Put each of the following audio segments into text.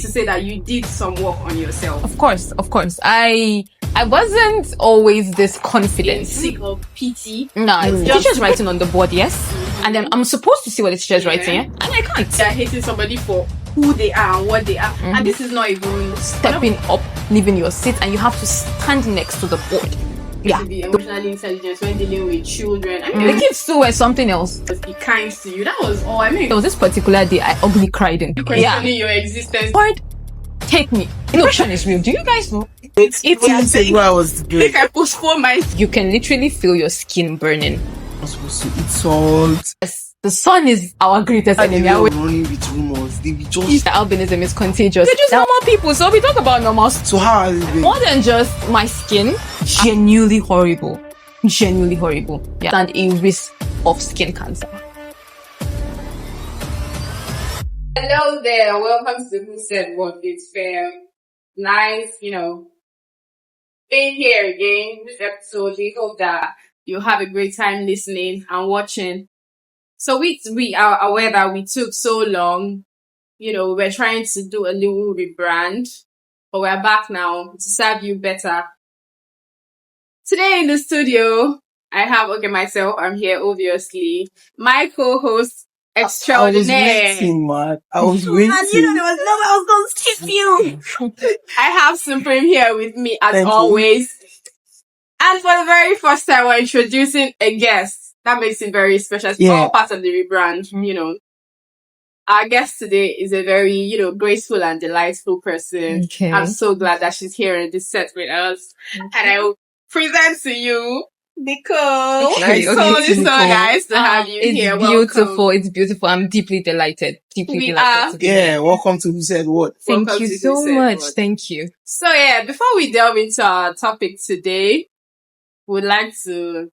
to say that you did some work on yourself. Of course. I wasn't always this confident. Sick of PT. No, it's the teacher's writing on the board, yes. And then I'm supposed to see what the teacher's writing, yeah? And I can't. They're hating somebody for who they are and what they are. And this is not even Stepping up, leaving your seat, and you have to stand next to the board. Yeah. to be emotionally intelligent when dealing with children. I mean, The kids too were something else. be kind to you. That was all. I mean, There was this particular day I ugly cried in. questioning your existence. Lord, take me. Depression is real. Do you guys know? It's what I was doing. I postpone my. You can literally feel your skin burning. I was supposed to eat salt. Yes, the sun is our greatest And they enemy. were running with rumors. They be just. The albinism is contagious. They're just normal people, so we talk about normal. So how has it been? More than just my skin, genuinely horrible. Genuinely horrible. Yeah. And a risk of skin cancer. Hello there. Welcome to Who Said What. It's Fyem. Nice, being here again. This episode, we hope that you have a great time listening and watching. So we are aware that we took so long. We're trying to do a little rebrand, but we're back now to serve you better. Today in the studio, I have myself. I'm here, obviously. My co-host extraordinaire. I was waiting. There was no way I was going to skip you. I have Supreme here with me as Thank you. always. And for the very first time, we're introducing a guest. That makes it very special. It's all part of the rebrand, Our guest today is a very, graceful and delightful person. Okay. I'm so glad that she's here in this set with us. And I will present to you Nicole. Okay, So okay, it's so Nicole. nice to have you It's here. beautiful. Welcome. It's beautiful. I'm deeply delighted. Deeply We delighted. to be here. Yeah, welcome to Who Said What. Thank Welcome you to so Who Said much. What. Thank you. So before we delve into our topic today, we'd like to.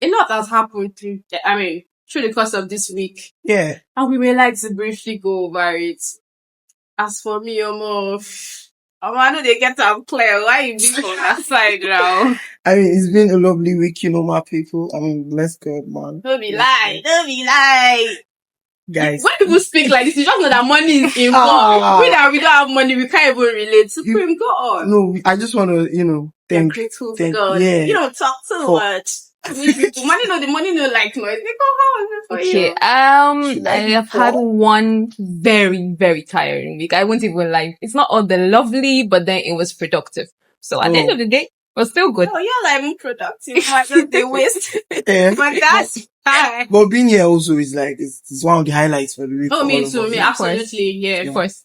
A lot has happened through the course of this week, Yeah. and we would like to briefly go over it. As for me, I know they get to clear. Why you be on that side now? I mean, it's been a lovely week, my people. I mean, bless God, man. Don't be lie. Guys. When people speak like this, you just know that money is involved. Ah. We don't have money, we can't even relate. Supreme, go on. No, I just want to, Thank grateful to God. yeah. You don't talk too much. The money no like noise. They go, how is it for Okay. you? I have had one very, very tiring week. I won't even lie. It's not all the lovely, but then it was productive. So at the end of the day, it was still good. Oh, you're like productive. Why don't they waste? Yeah. But that's fine. But being here also is like, it's one of the highlights for the week. Oh, for all me of too. us. Me, absolutely. Yeah. Of course.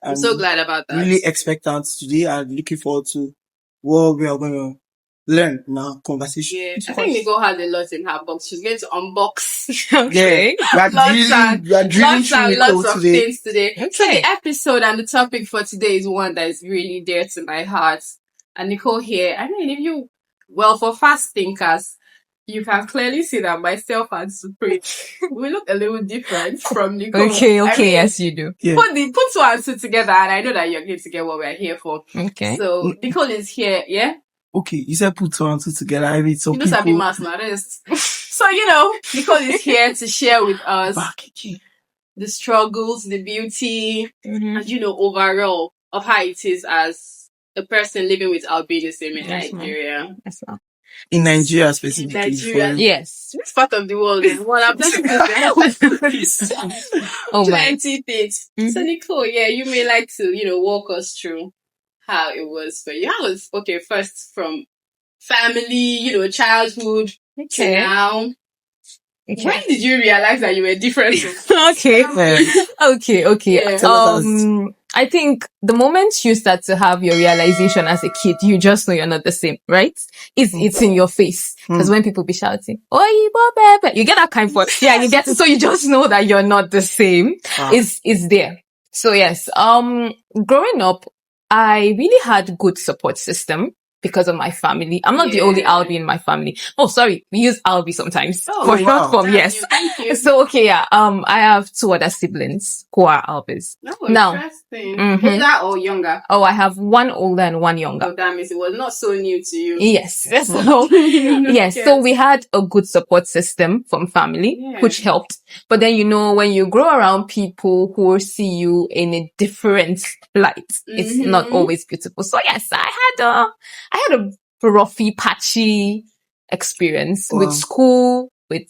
I'm so glad about that. Really expectant today and looking forward to what we are going to learn in our conversation. Yeah. I think Nicole has a lot in her box. She's going to unbox Okay. Yeah, we are drilling lots through and Nicole lots of today. things today. So Okay. the episode and the topic for today is one that is really dear to my heart. And Nicole here, for fast thinkers, you can clearly see that myself and Supreme, we look a little different from Nicole. Okay. Yes, you do. Yeah. Put two and two together, and I know that you're going to get what we're here for. Okay. So Nicole is here, yeah? Okay, you said put two and two together. I mean, some You know, Sabi people Mas now, So, Nicole is here to share with us back again. the struggles, the beauty, Mhm. and, overall of how it is as a person living with albinism in Yes, ma'am. Nigeria. That's all. In Nigeria specifically. Nigeria. for- Yes. This part of the world is one of the Oh my. plenty things. Mhm. So, Nicole, you may like to, walk us through how it was for you. How was, first from family, childhood to Okay. now. Okay. When did you realize that you were different? Okay. Okay. Yeah. Tell us. I think the moment you start to have your realization as a kid, you just know you're not the same, right? It's in your face. Because when people be shouting, "Oh, baby," you get that kind of, yeah, you get, so you just know that you're not the same. Ah. It's there. So yes, growing up, I really had good support system because of my family. I'm not the only Albi in my family. Oh, sorry. We use Albi sometimes. Oh, for short form, yes. Thank you. So, okay, yeah. I have 2 other siblings who are Albis. Oh, Now, interesting. mhm. Older or younger? Oh, I have 1 older and 1 younger. Oh, that means it was not so new to you. Yes. So, yes. So we had a good support system from family, which helped. But then, you know, when you grow around people who see you in a different light, it's not always beautiful. So yes, I had a roughy, patchy experience with school, with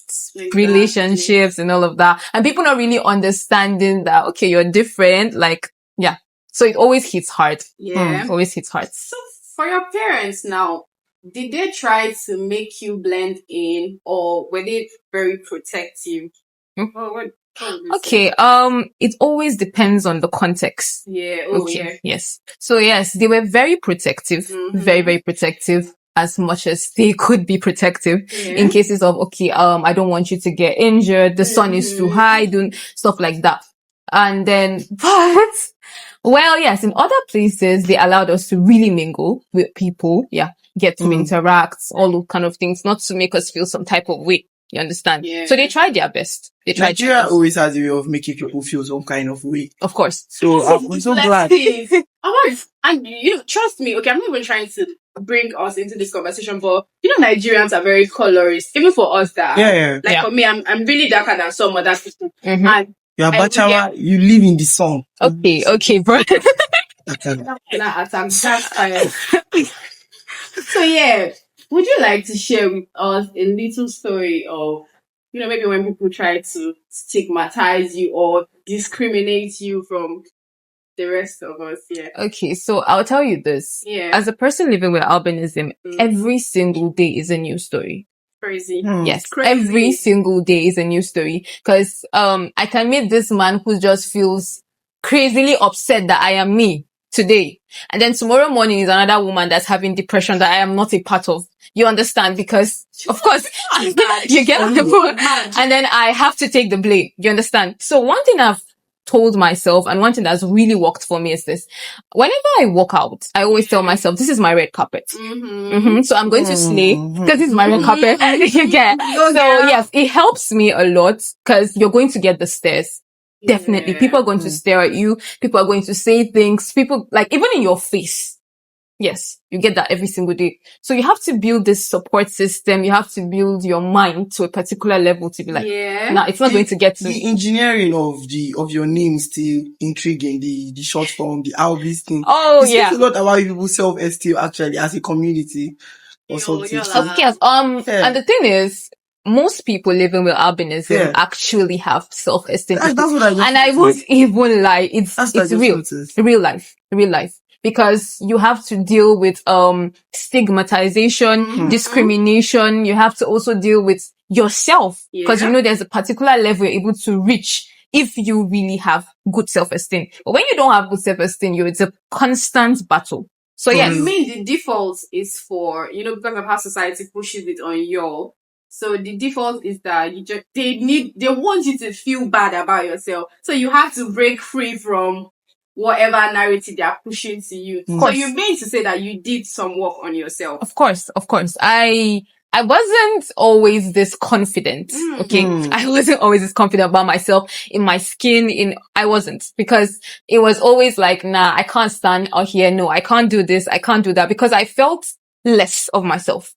relationships and all of that. And people not really understanding that, okay, you're different. Like, yeah. So it always hits hard. Yeah. Always hits hard. So for your parents now, did they try to make you blend in, or were they very protective? Okay, it always depends on the context. Yeah. Yes. So yes, they were very protective, very, very protective, as much as they could be protective in cases of, okay, I don't want you to get injured. The sun is too high, doing stuff like that. And then, but, well, yes, in other places, they allowed us to really mingle with people. Yeah. Get to interact, all those kind of things, not to make us feel some type of way. You understand? Yeah. So they tried their best. Nigeria always has a way of making people feel some kind of way. Of course. So I'm so glad. And you know, trust me, okay, I'm not even trying to bring us into this conversation, but you know, Nigerians are very colorist, even for us that, for me, I'm really darker than some other people. And you're Bachawa, you live in the sun. Okay, bro. So yeah, would you like to share with us a little story of, you know, maybe when people try to stigmatize you or discriminate you from the rest of us? Yeah. Okay, so I'll tell you this. Yeah. As a person living with albinism, every single day is a new story. Crazy. Yes. Crazy. Every single day is a new story. Cause, I can meet this man who just feels crazily upset that I am me today. And then tomorrow morning is another woman that's having depression that I am not a part of. You understand? Because, of course, you get on the phone and then I have to take the blame. You understand? So one thing I've told myself and one thing that's really worked for me is this. Whenever I walk out, I always tell myself, this is my red carpet. So I'm going to slay because this is my red carpet. You get. So yes, it helps me a lot because you're going to get the stares. Definitely. People are going to stare at you. People are going to say things. People, like, even in your face. Yes, you get that every single day. So you have to build this support system. You have to build your mind to a particular level to be like, nah, it's not going to get to the engineering of your name still intriguing. The short form, the Albis thing. Oh, It speaks a lot about people's self-esteem actually as a community or something. Of course. And the thing is, most people living with albinism actually have self-esteem. That's what I and I won't even lie. It's real life. Because you have to deal with, stigmatization, discrimination. You have to also deal with yourself. Because you know, there's a particular level you're able to reach if you really have good self-esteem. But when you don't have good self-esteem, it's a constant battle. So yes. I mean, the default is for, you know, because of how society pushes it on you. So the default is that they want you to feel bad about yourself. So you have to break free from whatever narrative they are pushing to you. So you mean to say that you did some work on yourself? Of course. I wasn't always this confident. Okay. I wasn't always this confident about myself in my skin. I wasn't, because it was always like, nah, I can't stand out here. No, I can't do this. I can't do that, because I felt less of myself.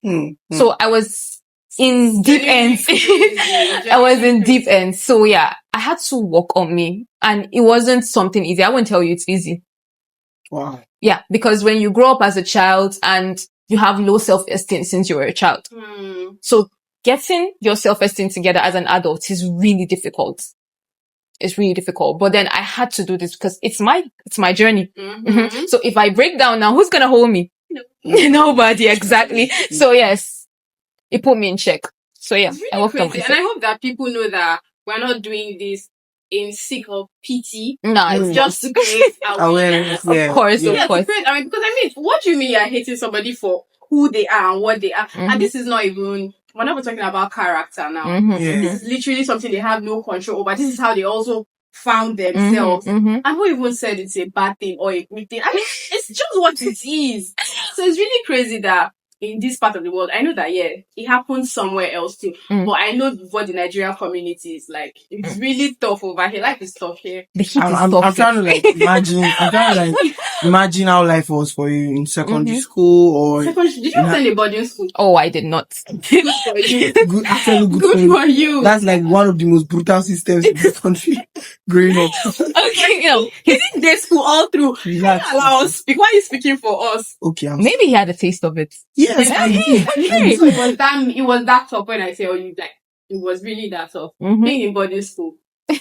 So I was in deep ends. I was in deep ends. So yeah, I had to work on me, and it wasn't something easy. I won't tell you it's easy. Wow. Yeah, because when you grow up as a child and you have low self-esteem since you were a child. So getting your self-esteem together as an adult is really difficult. It's really difficult. But then I had to do this because it's my journey. So if I break down now, who's gonna hold me? Nobody, exactly. So yes. It put me in check. So yeah, really I worked on myself. And I hope that people know that we're not doing this in sick of pity. No, it's just to create awareness. Of course. Because what do you mean you're hating somebody for who they are and what they are? And this is not even, we're not even talking about character now. This is literally something they have no control over. This is how they also found themselves. And who even said it's a bad thing or a good thing? I mean, it's just what it is. So it's really crazy that in this part of the world, I know that, yeah, it happens somewhere else too. But I know what the Nigerian community is like. It's really tough over here. Life is tough here. The heat is I'm tough. trying to like imagine how life was for you in secondary school or Did you attend a boarding school? Oh, I did not. Good for you. Good for you. That's like one of the most brutal systems in this country growing up. Okay, He didn't day school all through. Relax. Allow us speak. Why are you speaking for us? Okay, Maybe he had a taste of it. yes, I did. It was that tough when I tell you, like, it was really that tough. Being in boarding school. Is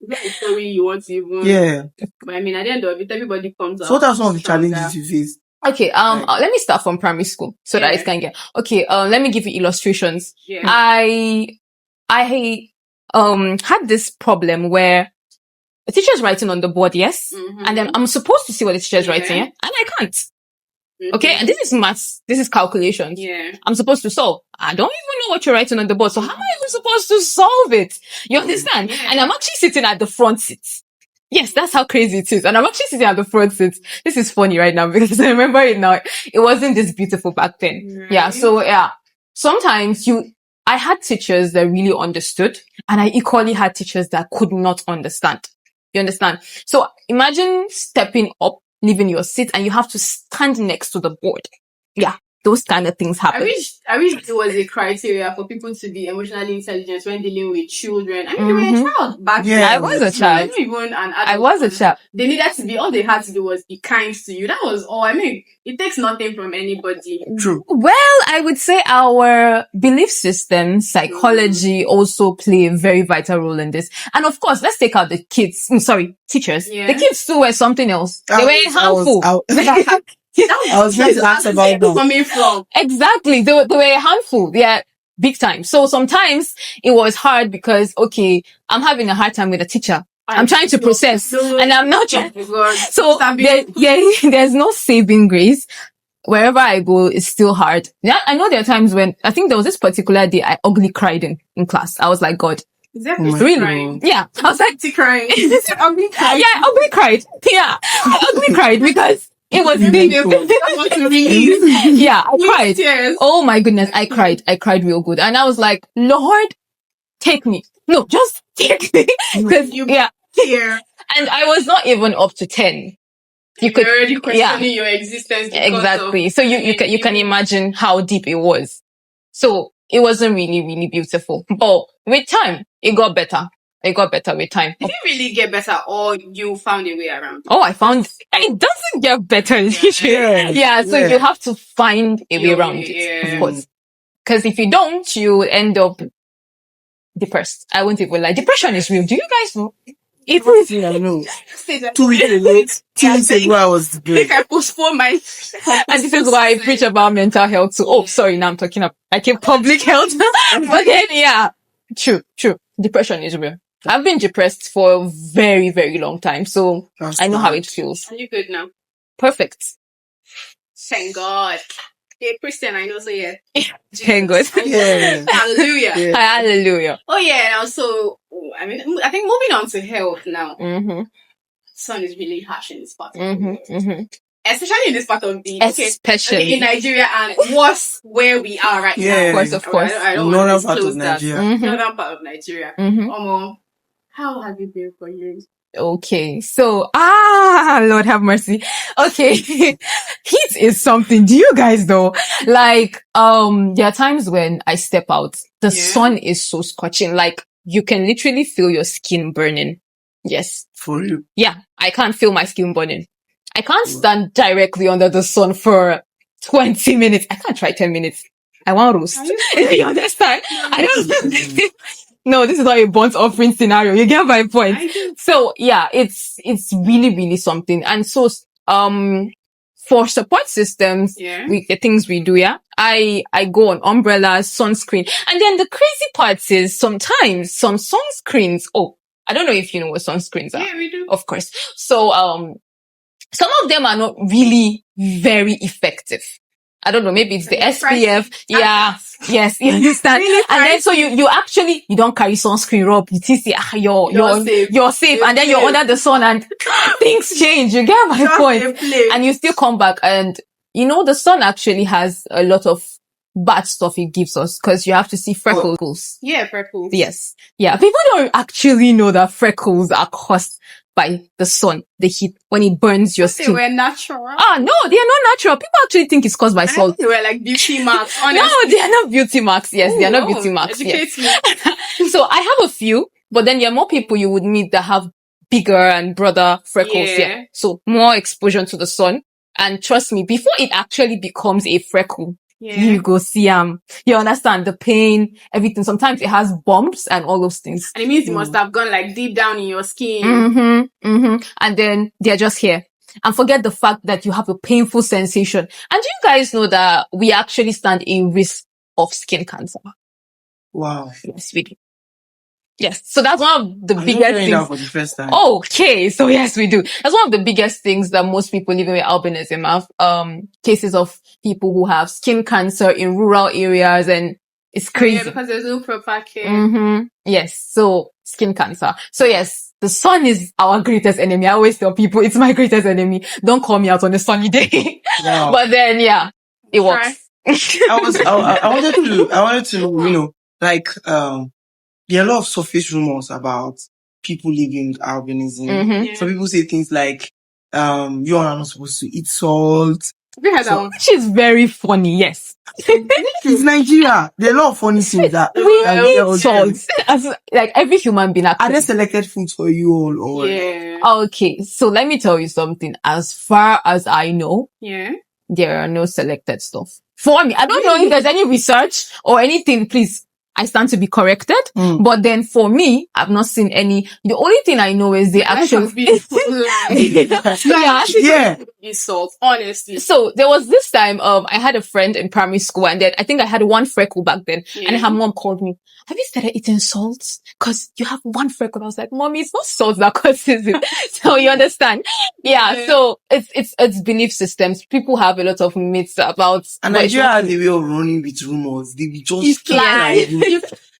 that a story you want to even... Yeah. But I mean, at the end of it, everybody comes out. So what are some of the stronger. challenges you faced? Okay, let me start from primary school so that it can get, okay, let me give you illustrations. Yeah. I had this problem where the teacher's writing on the board, yes? And then I'm supposed to see what the teacher's writing, yeah? And I can't. Okay, and this is maths. This is calculations. Yeah. I'm supposed to solve. I don't even know what you're writing on the board. So how am I even supposed to solve it? You understand? Yeah. And I'm actually sitting at the front seat. Yes, that's how crazy it is. And I'm actually sitting at the front seat. This is funny right now because I remember it now. It wasn't this beautiful back then. Right. Yeah. So yeah, sometimes I had teachers that really understood and I equally had teachers that could not understand. You understand? So imagine stepping up, leaving your seat, and you have to stand next to the board. Yeah, those kind of things happen. I wish there was a criteria for people to be emotionally intelligent when dealing with children. I mean, you were a child back then. I was a child. Not even an adult. I was a child. They needed to be, all they had to do was be kind to you. That was all. I mean, it takes nothing from anybody. True. Well, I would say our belief system, psychology also play a very vital role in this. And of course, let's take out the kids. Teachers. Yeah. The kids too were something else. They were harmful. I was going to ask about that. Coming from. Exactly. They were a handful. They are big time. So sometimes it was hard because, okay, I'm having a hard time with a teacher. I'm trying to process and I'm not trying. So there's no saving grace. Wherever I go, it's still hard. Yeah, I know there are times when, I think there was this particular day I ugly cried in class. I was like, God. Is that Really? crying? Yeah. I was like, crying. ugly cried. Yeah, ugly cried. Yeah. I ugly cried because it was big. Yeah, I cried. Tears. Oh my goodness, I cried. I cried real good. And I was like, Lord, take me. No, just take me. Because Here. And I was not even up to 10. You're already questioning your existence. Exactly. So you can imagine how deep it was. So it wasn't really, really beautiful. But with time, it got better. It got better with time. Did it really get better or you found a way around? Oh, I found it doesn't get better. So you have to find a way around it, of course. Because if you don't, you end up depressed. I won't even lie. Depression is real. Do you guys know? It is. I know. 2 weeks ago, I was depressed. I postponed my... And this is why I preach about mental health too. Oh, sorry, now I'm talking about public health. But then, true. Depression is real. I've been depressed for a very, very long time, so I know how it feels. Are you good now? Perfect. Thank God. Yeah, Christian, I know, so yeah. Thank God. Yeah. Hallelujah. Yeah. Hallelujah. Oh yeah, and also, I think moving on to health now. Sun is really harsh in this part of the world. Especially in this part of the... Especially. In Nigeria and what's where we are right now. Of course. I don't Northern want to part of disclose that. Nigeria. Northern part of Nigeria. How have you been for years? Okay, so, Lord have mercy. Okay, heat is something. Do you guys know? Like, there are times when I step out, the sun is so scorching. Like, you can literally feel your skin burning. Yes. For you? Yeah, I can't feel my skin burning. I can't stand directly under the sun for 20 minutes. I can't try 10 minutes. I want roast. You understand? I don't No, this is not a burnt offering scenario. You get my point. So yeah, it's really, really something. And so, for support systems, the things we do, I go on umbrellas, sunscreen. And then the crazy part is sometimes some sunscreens, I don't know if you know what sunscreens are. Yeah, we do. Of course. So, some of them are not really very effective. I don't know, maybe it's the SPF. Yes, you understand. Really, and then so you actually, you don't carry sunscreen rub. You see, you're safe. And then you're under the sun and things change. You get my point. And you still come back and you know, the sun actually has a lot of bad stuff it gives us, because you have to see freckles. Yeah, freckles. Yes. Yeah. People don't actually know that freckles are caused by the sun, the heat, when it burns your They skin. were natural. Ah, no, they are not natural. People actually think it's caused by I salt. thought they were like beauty marks, honestly. No, they are not beauty marks. Yes, they are not beauty marks. Educate Yes. me. So I have a few, but then there are more people you would meet that have bigger and broader freckles. Yeah. So more exposure to the sun. And trust me, before it actually becomes a freckle, you go see you understand the pain, everything. Sometimes it has bumps and all those things. And it means it must have gone like deep down in your skin. And then they're just here. And forget the fact that you have a painful sensation. And do you guys know that we actually stand a risk of skin cancer? Wow. Yes, we do. Yes. So that's one of the I'm biggest hearing things. that for the first time. Okay. So yes, we do. That's one of the biggest things that most people living with albinism have, cases of people who have skin cancer in rural areas, and it's crazy. Yeah, because there's no proper care. Yes. So skin cancer. So yes, the sun is our greatest enemy. I always tell people it's my greatest enemy. Don't call me out on a sunny day. Wow. But then yeah, it works. I wanted to, you know, like, there are a lot of surface rumors about people living with albinism. Yeah. Some people say things like, you are not supposed to eat salt. Have you heard that one? Which is very funny, yes. It's Nigeria. There are a lot of funny things that We eat eat salt. As, like every human being Are actually. there selected foods for you all? Or Yeah. Okay, so let me tell you something. As far as I know, Yeah. there are no selected stuff. For me, I don't know if there's any research or anything, please. I stand to be corrected. But then for me, I've not seen any. The only thing I know is they actually Yeah. Insult, honestly. So there was this time, I had a friend in primary school, and then I think I had one freckle back then, and her mom called me, have you started eating salt? Cause you have one freckle. I was like, Mommy, it's not salt that causes it. So you understand? Yeah. So it's belief systems. People have a lot of myths about. And Nigeria has a way of running with rumors. They will just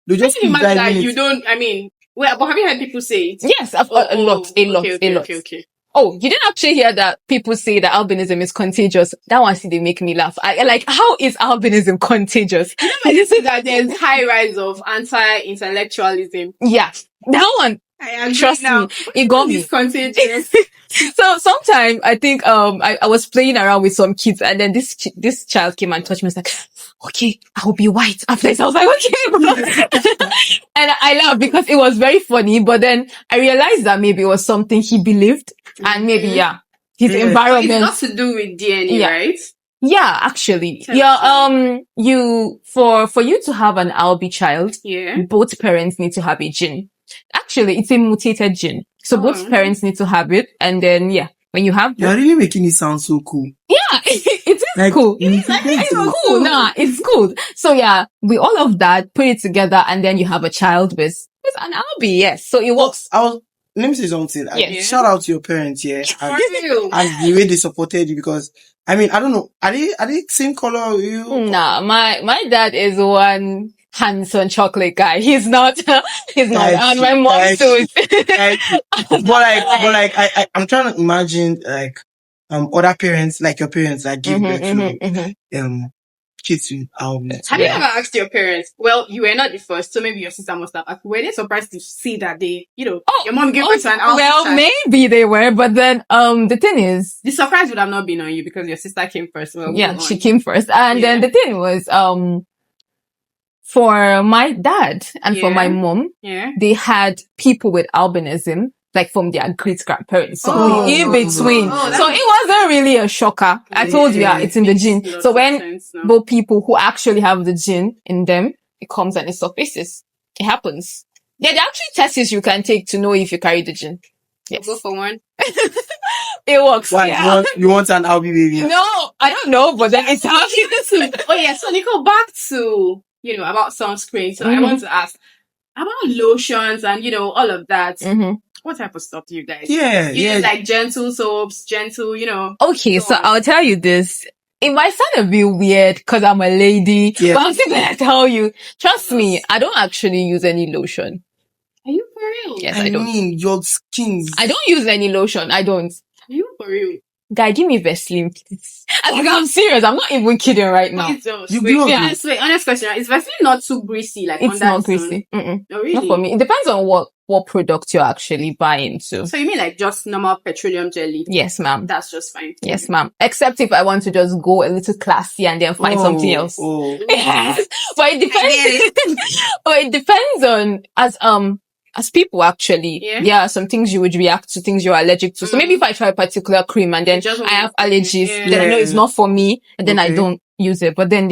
they just keep imagine that driving you it. don't, I mean, well, but have you heard people say it? Yes, a lot. Okay. Oh, you didn't actually hear that people say that albinism is contagious. That one, see, they make me laugh. I like, how is albinism contagious? You know, when you say that there's high rise of anti-intellectualism. Yeah, that one. I agree. Trust me, it got me. It's contagious. So sometime I think I was playing around with some kids, and then this child came and touched me. I was like, okay, I'll be white after this. I was like, okay. And I laughed because it was very funny, but then I realized that maybe it was something he believed, and maybe his environment. It's got to do with DNA, right? Yeah, actually. For you to have an albi child, both parents need to have a gene. Actually, it's a mutated gene. So both parents need to have it. And then, when you have... You're really making it sound so cool. Yeah, it is like, cool. It's cool. Nah, it's cool. So with all of that, put it together, and then you have a child with an albi, yes. So it works. Let me say something. Shout out to your parents, and the way they supported you, because, I mean, I don't know, are they same color with you? Nah, my dad is one handsome chocolate guy. He's not, and my mom too. But I'm trying to imagine, like, other parents, like your parents, that give birth to, kids with albinism. Have you ever asked your parents? Well, you were not the first, so maybe your sister must have asked. Were they surprised to see that they, your mom gave birth to an albi child? Well, maybe they were, but then, the thing is, the surprise would have not been on you because your sister came first. Well, she came first. And then the thing was, for my dad and for my mom, they had people with albinism, like from their great-grandparents. So in between. So it wasn't really a shocker. I told you, it's in the gene. So when both people who actually have the gene in them, it comes and it surfaces. It happens. Yeah, there are actually tests you can take to know if you carry the gene. Yes. I'll go for one. It works. Why? You want an albi baby? No, I don't know, but then it's happening. So Nicole, back to, about sunscreen. So I want to ask about lotions and, all of that. What type of stuff do you guys use? Like gentle soaps, Okay, so I'll tell you this. It might sound a bit weird because I'm a lady, but I'm still gonna tell you. Trust me, I don't actually use any lotion. Are you for real? Yes, I don't. I mean, your skins. I don't use any lotion. I don't. Are you for real? guy, give me Vaseline, please. Like, I'm serious. I'm not even kidding right now. You glow. Yeah, wait, honest question. Is Vaseline not too greasy? Like, It's under not the sun? greasy. Mm-mm. Oh, really? Not for me. It depends on what product you're actually buying to. So you mean like just normal petroleum jelly? Yes, ma'am. That's just fine. Yes, ma'am. Except if I want to just go a little classy and then find something else. Yes. But it depends. But it depends on as people actually. Yeah. There are some things you would react to, things you're allergic to. So maybe if I try a particular cream and then Just I have allergies, Yeah. then I know it's not for me and then I Okay. don't use it. But then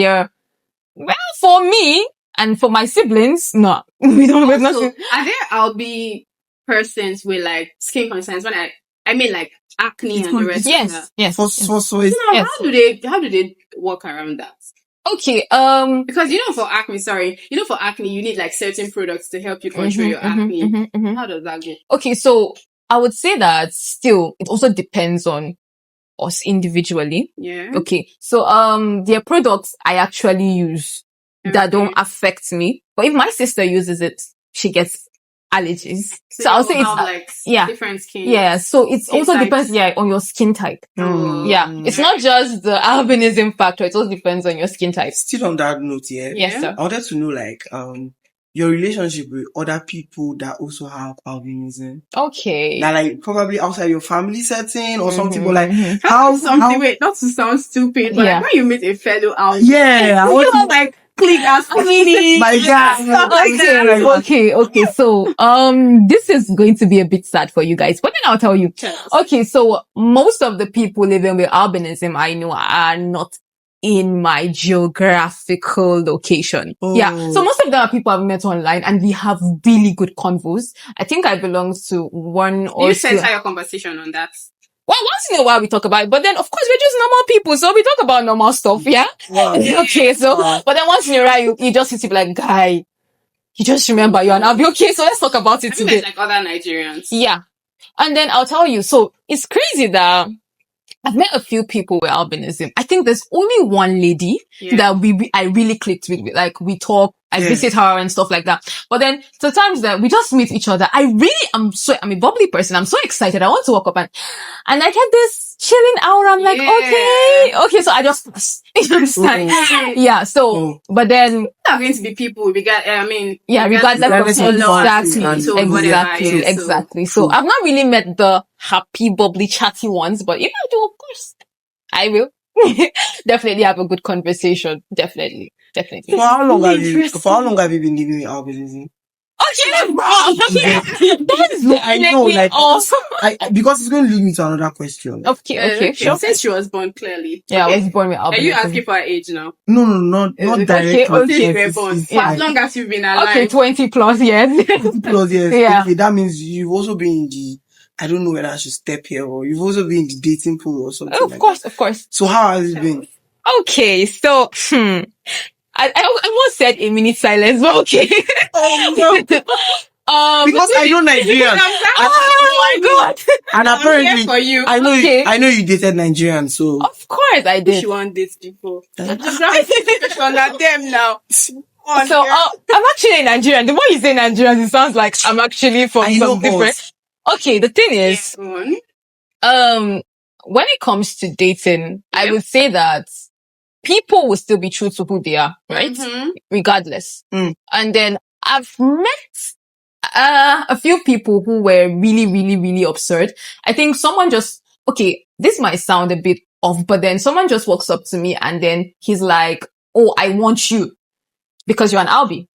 for me and for my siblings, no. We don't have Also, nothing. are there Albi persons with like skin concerns? When I mean like acne and the rest of Yes, that? yes. For it's You know, Yes. how do they work around that? Okay, Because for acne, you need like certain products to help you control your acne. How does that go? Okay, so I would say that still, it also depends on us individually. Yeah. Okay, so there are products I actually use that don't affect me. But if my sister uses it, she gets allergies. So I'll say it's different skin. Yeah, so it also types. depends on your skin type. Oh. Yeah, it's not just the albinism factor, it also depends on your skin type. still on that note, yeah. Yes, sir. I wanted to know like your relationship with other people that also have albinism. Okay. That like probably outside your family setting or something, but like Wait, not to sound stupid, but like when you meet a fellow Albi, yeah, I want to like click as my guy. Okay. So, this is going to be a bit sad for you guys, but then I'll tell you. Okay, so most of the people living with albinism I know are not in my geographical location. Oh. Yeah. So most of them are people I've met online and we have really good convos. I think I belong to one or two. You center your conversation on that. Well, once in a while we talk about it, but then of course we're just normal people, so we talk about normal stuff, yeah? Wow. Okay, so, but then once in a while you just sit to be like, guy, you just remember you and I'll be okay, so let's talk about it today. Like other Nigerians. Yeah. And then I'll tell you, so it's crazy that I've met a few people with albinism. I think there's only one lady that I really clicked with. Like we talk, I visit her and stuff like that. But then sometimes that we just meet each other. I'm a bubbly person. I'm so excited. I want to walk up and I get this chilling aura. I'm like, okay. So I just pass. You understand? Yeah. So, but then there are going to be people. regardless of exactly. So I've not really met the happy, bubbly, chatty ones, but if I do, of course, I will definitely have a good conversation. Definitely. For how long have you been living with albinism? Okay, bro. I know, like, because it's going to lead me to another question. Okay. Sure. Since she was born, clearly. Yeah, I was born with albinism. Are you asking for her age now? No, not directly. Okay, for as long as you've been alive. Okay, 20 plus years. 20 plus years. Yeah. Okay, that means you've also been in the, I don't know whether I should step here, or you've also been in the dating pool or something. Of course. So how has it been? Okay, so, I almost said a minute silence, but okay. Oh no. Because I know Nigerians. Oh my god. And apparently, for you. I know you dated Nigerians, so. Of course I did. She won't date people. Just on them now. So, I'm actually Nigerian. The more you say Nigerian, it sounds like I'm actually from some different. Okay, the thing is, when it comes to dating, I would say that people will still be true to who they are, right? Regardless. And then I've met a few people who were really, really, really absurd. I think someone this might sound a bit off, but then someone just walks up to me and then he's like, oh, I want you because you're an Albi.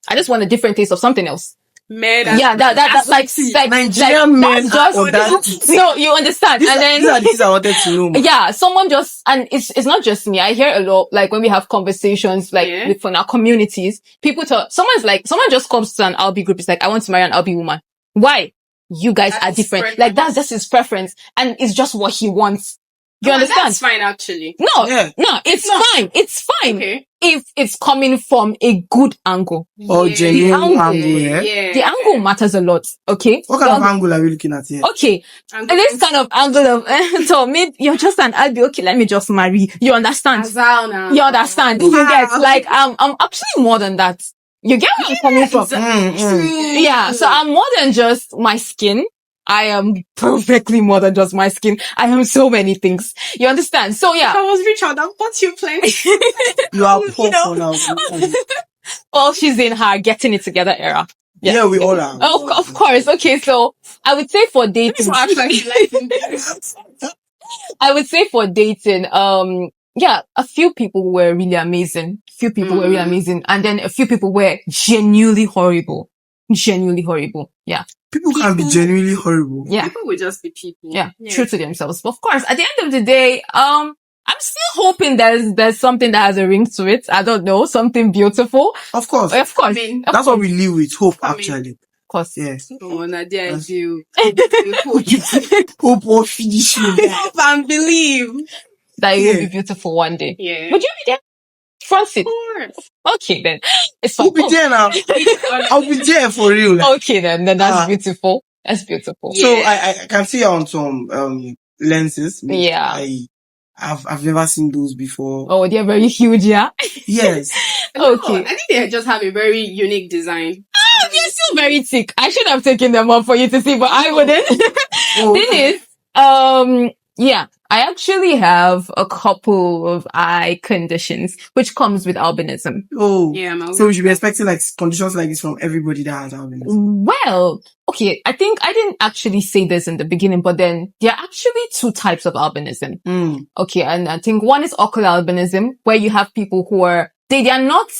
I just want a different taste of something else. Men, that's like Nigerian men. No, you understand. These are the things I wanted to know. Yeah, someone and it's not just me. I hear a lot, like when we have conversations, like from our communities, someone just comes to an Albi group. It's like, I want to marry an Albi woman. Why? You guys are different. Like that's just his preference, and it's just what he wants. You understand? That's fine, actually. No, it's fine. It's fine. Okay. If it's coming from a good angle. Or genuine angle, The angle matters a lot, okay? What kind of angle are we looking at here? Okay. This kind of angle of, so maybe you're just an Albi, okay, let me just marry. You understand? You understand? You get, like, I'm actually more than that. You get where I'm coming from? Yeah, so I'm more than just my skin. I am perfectly more than just my skin. I am so many things. You understand? So yeah. If I was rich, I'd have bought you plenty. You are poor for now. Well, she's in her getting it together era. Yeah, we all are. Of course. Okay, so I would say for dating. I would say for dating, yeah, a few people were really amazing. And then a few people were genuinely horrible. Yeah. People can be genuinely horrible. Yeah. People will just be people. Yeah. True to themselves. But of course, at the end of the day, I'm still hoping there's something that has a ring to it. I don't know, something beautiful. Of course. Of course. I mean, That's what we live with. Hope, actually. Of course. Yeah. Oh, Nadia, I do. Hope will finish you. Hope and believe that it will be beautiful one day. Yeah. Would you be there? Front seat. Of course. Okay then. It's We'll be there now. I'll be there for real. Okay then that's beautiful. That's beautiful. So I can see on some lenses. Yeah. I've never seen those before. Oh, they're very huge, yeah? Yes. Okay. I think they just have a very unique design. They're still very thick. I should have taken them off for you to see, but I wouldn't. Thing is, yeah, I actually have a couple of eye conditions, which comes with albinism. Oh. Yeah, so we should be expecting like conditions like this from everybody that has albinism. Well, okay, I think I didn't actually say this in the beginning, but then there are actually two types of albinism. Okay, and I think one is ocular albinism, where you have people who are, they are not,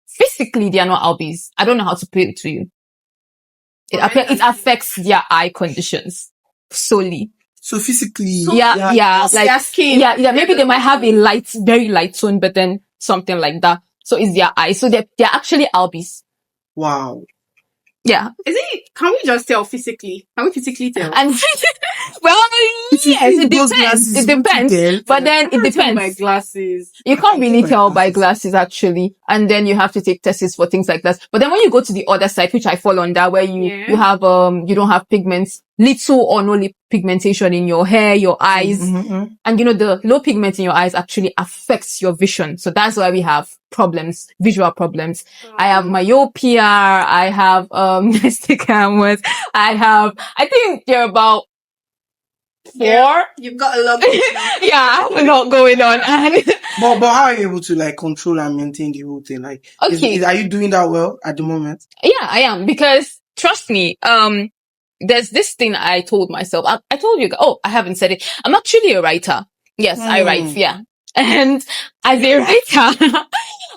physically they are not albis. I don't know how to put it to you. It affects their eye conditions solely. So physically, like their skin. Yeah, maybe they might have a very light tone, but then something like that. So it's their eyes. So they're actually albis. Wow. Yeah. Can we just tell physically? Can we physically tell? And well, yes, it depends. It depends. But then it depends. My glasses. You can't really tell by glasses actually. And then you have to take tests for things like that. But then when you go to the other side, which I fall under, where you have you don't have pigments, little or no pigmentation in your hair, your eyes. And the low pigment in your eyes actually affects your vision. So that's why we have problems, visual problems. I have myopia, I have nystagmus, I think they're about 4. Yeah, you've got a lot going on. Yeah, I have a lot going on. But how are you able to like control and maintain the whole thing? Like, okay. Are you doing that well at the moment? Yeah, I am, because trust me, there's this thing I told myself. I told you, I haven't said it. I'm actually a writer. Yes, I write. Yeah. And as a writer,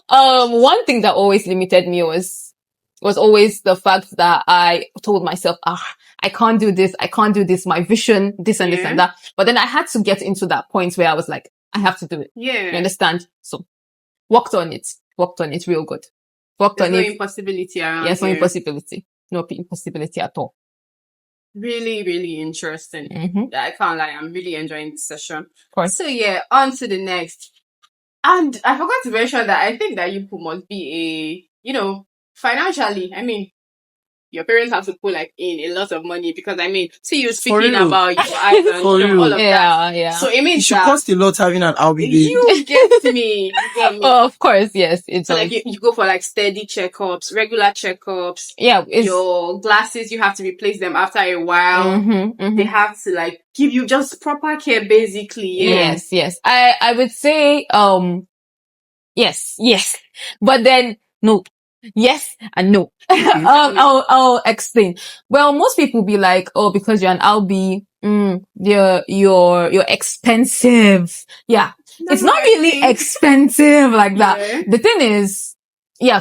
one thing that always limited me was always the fact that I told myself, I can't do this, my vision, this and this and that. But then I had to get into that point where I was like, I have to do it. Yeah. You understand? So, worked on it real good. There's no impossibility around Yes, no here. impossibility. No impossibility at all. Really, really interesting. I can't lie, I'm really enjoying this session. Of course. So yeah, on to the next. And I forgot to mention that I think that you must be financially, I mean, your parents have to put like in a lot of money, because I mean, see you speaking about your eyes and all of that. Yeah. So it means it should cost a lot having an Albi baby. You get me. Oh, of course, yes. It's so like you go for like steady checkups, regular checkups. Yeah. Your glasses, you have to replace them after a while. They have to like give you just proper care, basically. Yeah. Yes. I would say yes. But then no. Yes and no. I'll explain. Well, most people be like, because you're an Albi, you're expensive. Yeah. It's not really expensive like that. Yeah. The thing is,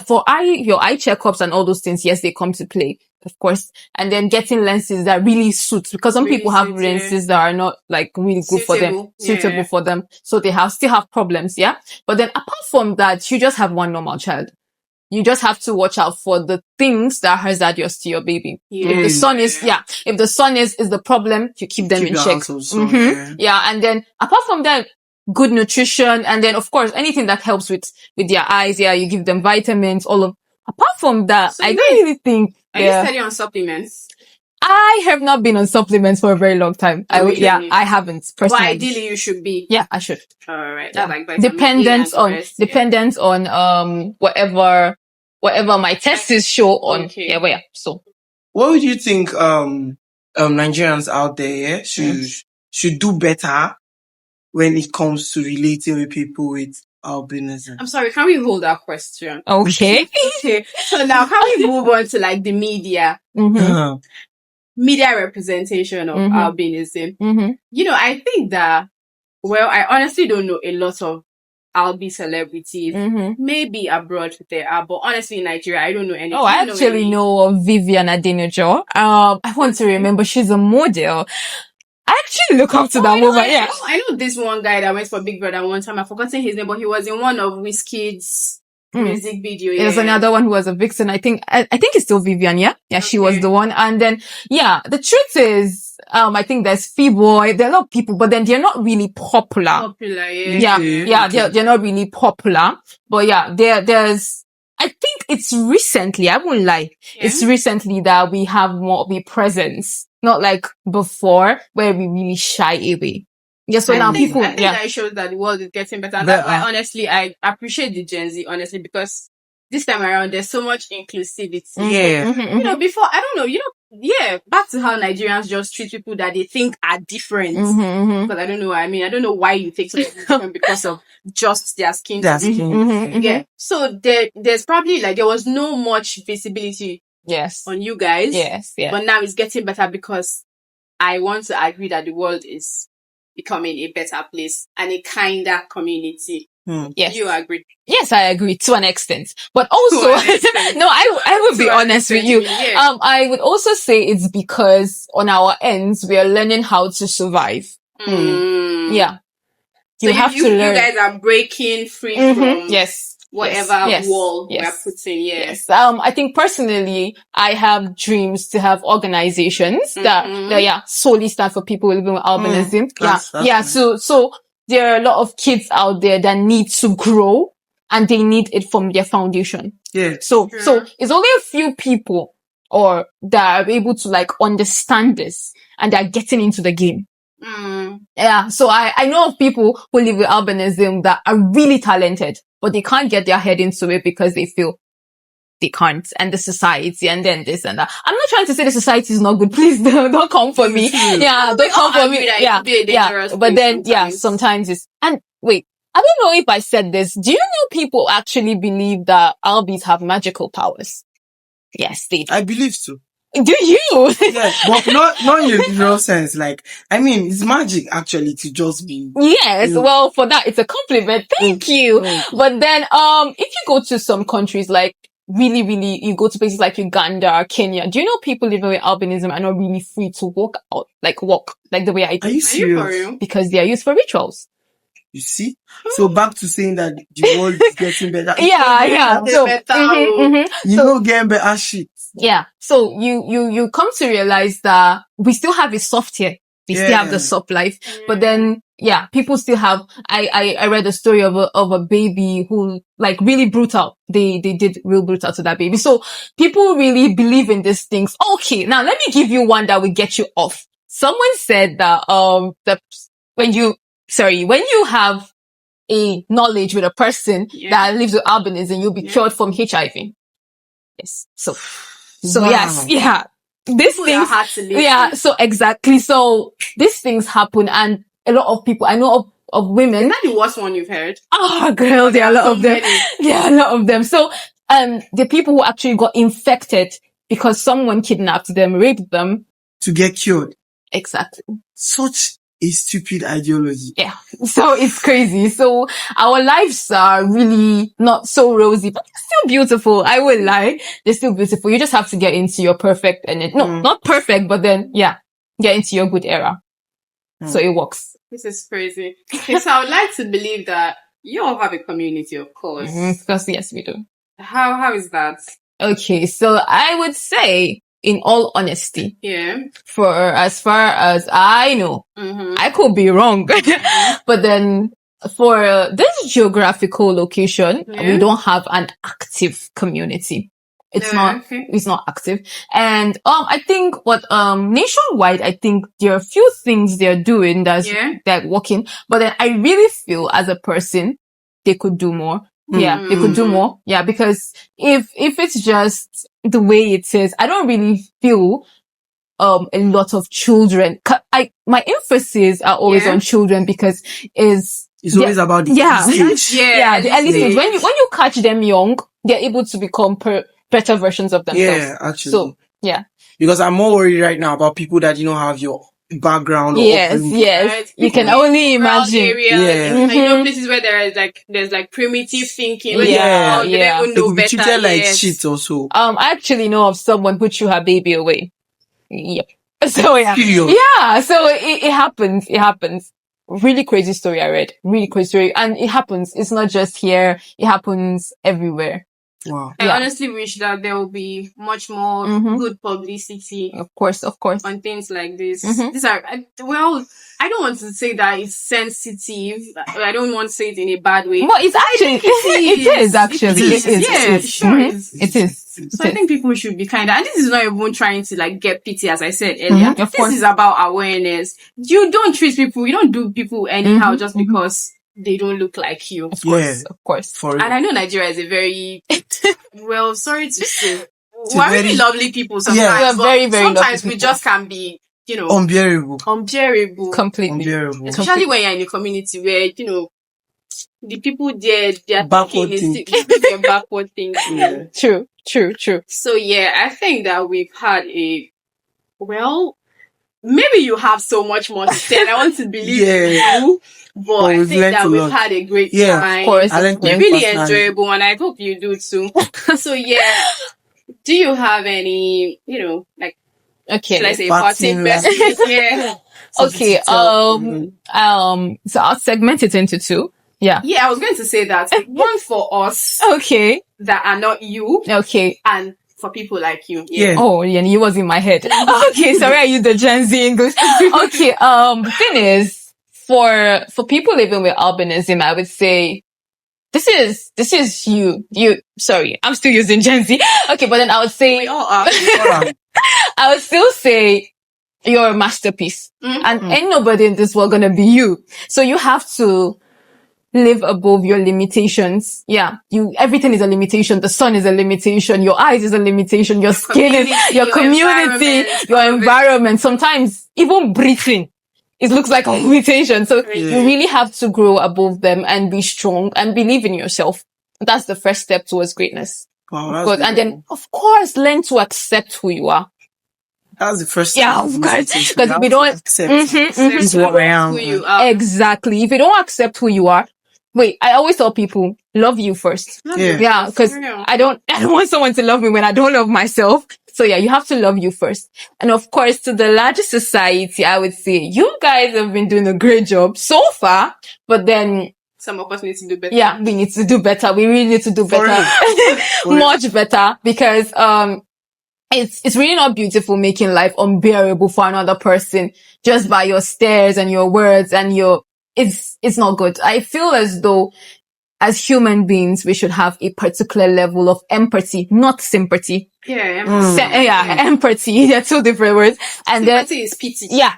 for your eye checkups and all those things, yes, they come to play, of course. And then getting lenses that really suit, because some people have lenses that are not like really good for them, suitable for them. So they still have problems. Yeah. But then apart from that, you just have one normal child. You just have to watch out for the things that are hazardous to your baby. Yeah. If the sun is the problem, you keep them in check. Yeah. And then apart from that, good nutrition. And then of course, anything that helps with their eyes. Yeah. You give them vitamins, apart from that, So I don't really think. Are you studying on supplements? I have not been on supplements for a very long time. Really? I haven't personally. But ideally you should be. Yeah, I should. Alright. Yeah. That's like Dependent on whatever my tests show on. Okay. Yeah, but yeah. So what would you think Nigerians out there should do better when it comes to relating with people with albinism. I'm sorry, can we hold that question? Okay. Okay. So now can we move on to like the media? Media representation of albinism. You know, I think that, well, I honestly don't know a lot of Albi celebrities. Maybe abroad there are, but honestly in Nigeria, I don't know any. Oh, I actually know of Vivian Adenujo. I want to remember, she's a model. I actually look up to that woman. Yeah. I know this one guy that went for Big Brother one time. I've forgotten his name, but he was in one of Wizkid's music video. There's another one who was a vixen. I think it's still Vivian. Yeah. Yeah. Okay. She was the one. And then, yeah, the truth is, I think there's Fee-Boy. There are a lot of people, but then they're not really popular. They're not really popular. But yeah, there's, I think it's recently, I won't lie. Yeah. It's recently that we have more of a presence. Not like before, where we really shy away. Yeah, so now people, I think that shows that the world is getting better. And that's why, honestly, I appreciate the Gen Z, honestly, because this time around, there's so much inclusivity. Yeah. You know, before, I don't know, you know, back to how Nigerians just treat people that they think are different. Because I don't know, I mean, I don't know why you think something different because of just their skin. Yeah. So there's probably like, there was no much visibility. Yes. On you guys. Yes. Yeah. But now it's getting better because I want to agree that the world is becoming a better place and a kinder community. Yes. You agree? Yes, I agree to an extent. But also, no, I would be honest with you. Yeah. I would also say it's because on our ends, we are learning how to survive. Yeah. You have to learn. You guys are breaking free from. Yes. Whatever wall we're putting, yes. I think personally, I have dreams to have organizations that solely stand for people living with albinism. So there are a lot of kids out there that need to grow and they need it from their foundation. Yeah. So it's only a few people that are able to like understand this and they're getting into the game. Yeah. So I know of people who live with albinism that are really talented, but they can't get their head into it because they feel they can't, and the society, and then this and that. I'm not trying to say the society is not good. Please don't come for me. Yeah, don't come for me. Yeah. But then, sometimes it's, and wait, I don't know if I said this. Do you know people actually believe that Albis have magical powers? Yes, they do. I believe so. Do you? Yeah, but not in a real sense. Like, I mean, it's magic actually to just be. Yes, well, for that, it's a compliment. Thank you. But then, if you go to some countries, like, really, you go to places like Uganda or Kenya, do you know people living with albinism are not really free to walk like the way I do? Are you serious? Because they are used for rituals. You see? So back to saying that the world is getting better. Getting better shit. Yeah. So you come to realize that we still have a soft here. We still have the soft life. But then, people still have, I read a story of a baby who, like, really brutal. They did real brutal to that baby. So people really believe in these things. Okay. Now let me give you one that will get you off. Someone said that, when you have a knowledge with a person that lives with albinism, you'll be cured from HIV. Yes. So yes, these things, so exactly. So these things happen, and a lot of people, I know of women. Is that the worst one you've heard? Oh, girl, there are a lot of them. Yeah, a lot of them. So, the people who actually got infected because someone kidnapped them, raped them. To get cured. Exactly. Such a stupid ideology. Yeah. So it's crazy. So our lives are really not so rosy, but they're still beautiful. I will lie. They're still beautiful. You just have to get into your perfect not perfect, but then, get into your good era. So it works. This is crazy. Okay, so I would like to believe that you all have a community, of course. Because yes, we do. How is that? Okay. So I would say, in all honesty, for as far as I know, I could be wrong, but then for this geographical location, we don't have an active community. It's not active. And, I think nationwide, I think there are a few things they're doing that's working, but then I really feel as a person, they could do more. Yeah, they could do more. Yeah, because if it's just the way it is, I don't really feel, a lot of children. My emphasis are always on children because it's always about the stage. the early stage. When you catch them young, they're able to become better versions of themselves. Yeah, actually. So, yeah. Because I'm more worried right now about people that have your background. Yes. Right? You can only imagine. Area, you know, places where there's primitive thinking. Where they don't even know be better. Treated like shit also. I actually know of someone who threw her baby away. Yep. So yeah. Period. Yeah. So it happens. It happens. Really crazy story I read. Really crazy story. And it happens. It's not just here. It happens everywhere. Wow. I honestly wish that there will be much more good publicity. Of course. On things like this. These are, I don't want to say that it's sensitive. I don't want to say it in a bad way. But it's actually, it is actually. It is. So I think people should be kinder. And this is not even trying to get pity, as I said earlier. Of course. This is about awareness. You don't treat people, you don't do people anyhow just because they don't look like you. Of course. For and I know Nigeria is a very, sorry to say, we're really lovely people sometimes. Yeah, we're very, very sometimes lovely we just can be, unbearable. Completely. Unbearable. Especially when you're in a community where, the people there, they're backward thinking, backward thinking. Yeah. True. So I think that we've had maybe you have so much more to say, and I want to believe you. But I think that we've had a great time. Of course. It's really enjoyable, and I hope you do too. So do you have any, should I say parting message? Yeah. Okay. So I'll segment it into two. Yeah. Yeah, I was going to say that. One for us. Okay. That are not you. Okay. And for people like you. Yeah. Oh, yeah, you was in my head. Okay, sorry, I used the Gen Z English. Okay, the thing is, for people living with albinism, I would say, this is you. Sorry, I'm still using Gen Z. Okay, but then I would say, we all are. I would still say, you're a masterpiece. And ain't nobody in this world gonna be you. So you have to live above your limitations. Yeah. Everything is a limitation. The sun is a limitation. Your eyes is a limitation. Your skin is, your community, your environment. Sometimes even breathing, it looks like a limitation. So you really have to grow above them and be strong and believe in yourself. That's the first step towards greatness. Wow, that's good. And then, of course, learn to accept who you are. That's the first step. Yeah, of course. Because if you don't accept is what I am. Who you are. Exactly. If you don't accept who you are, I always tell people, love you first. Yeah, because I don't want someone to love me when I don't love myself. So you have to love you first. And of course, to the larger society, I would say you guys have been doing a great job so far, but then some of us need to do better. Yeah, we need to do better. We really need to do better. Much better, because, it's really not beautiful making life unbearable for another person just by your stares and your words and it's not good. I feel as though as human beings, we should have a particular level of empathy, not sympathy. Yeah, empathy. Empathy. They're two different words. And sympathy is pity. Yeah.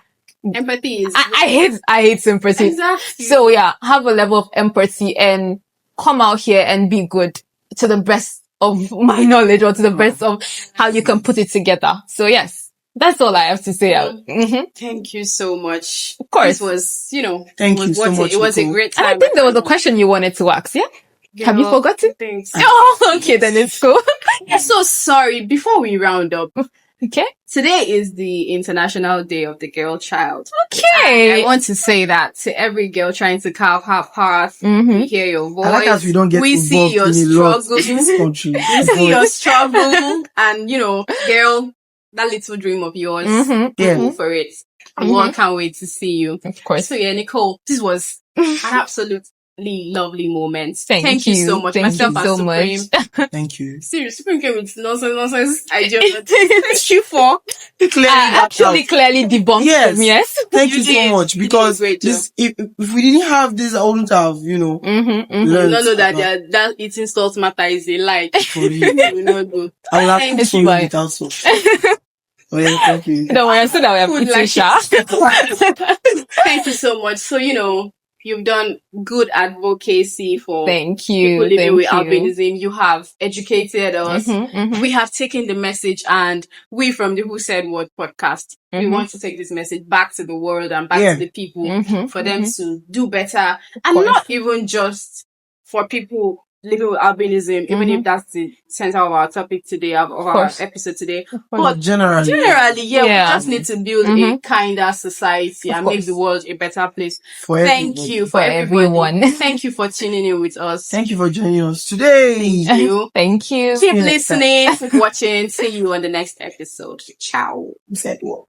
Empathy is... I hate sympathy. Exactly. So have a level of empathy and come out here and be good to the best of my knowledge or to the best of how you can put it together. So yes. That's all I have to say. Thank you so much. Of course. It was, Thank you so much. It was a great time. And I think there was a question you wanted to ask, yeah? Girl, have you forgotten? Thanks. Oh, okay, then it's cool. So sorry, before we round up. Okay. Today is the International Day of the Girl Child. Okay. I want to say that to every girl trying to carve her path. We hear your voice. I like as we don't get we see your struggle. In this country. We see your struggle and, girl, that little dream of yours. Go for it. One can't wait to see you. Of course. So Nicole, this was an absolutely lovely moment. Thank you so much. Thank Myself you and so Supreme. much. Thank you. Seriously, Supreme came with nonsense. I just thank you for clearly debunked them. Yes. Thank you so much, because this, if we didn't have this, I wouldn't have, learned. No, that eating salt matter is a lie. For you. not do. I will have to swim without salt. Oh yeah, thank you. Don't worry, I said that we have eating Thank you so much. So, You've done good advocacy for Thank you. people living Thank with you. albinism. You have educated us. Mhm. We have taken the message, and we from the Who Said What podcast, we want to take this message back to the world and back Yeah. to the people Mhm. for them to do better, and course. not even just for people living with albinism, even if that's the center of our topic today, of our course. episode today. But generally, Generally, we Yeah. just need to build a kinder society and make course. the world a better place. for Thank everybody. you For everyone. Thank you for tuning in with us. Thank you for joining us today. Thank you. Thank you. Keep you next time. listening, keep watching. See you on the next episode. Ciao. Who said what?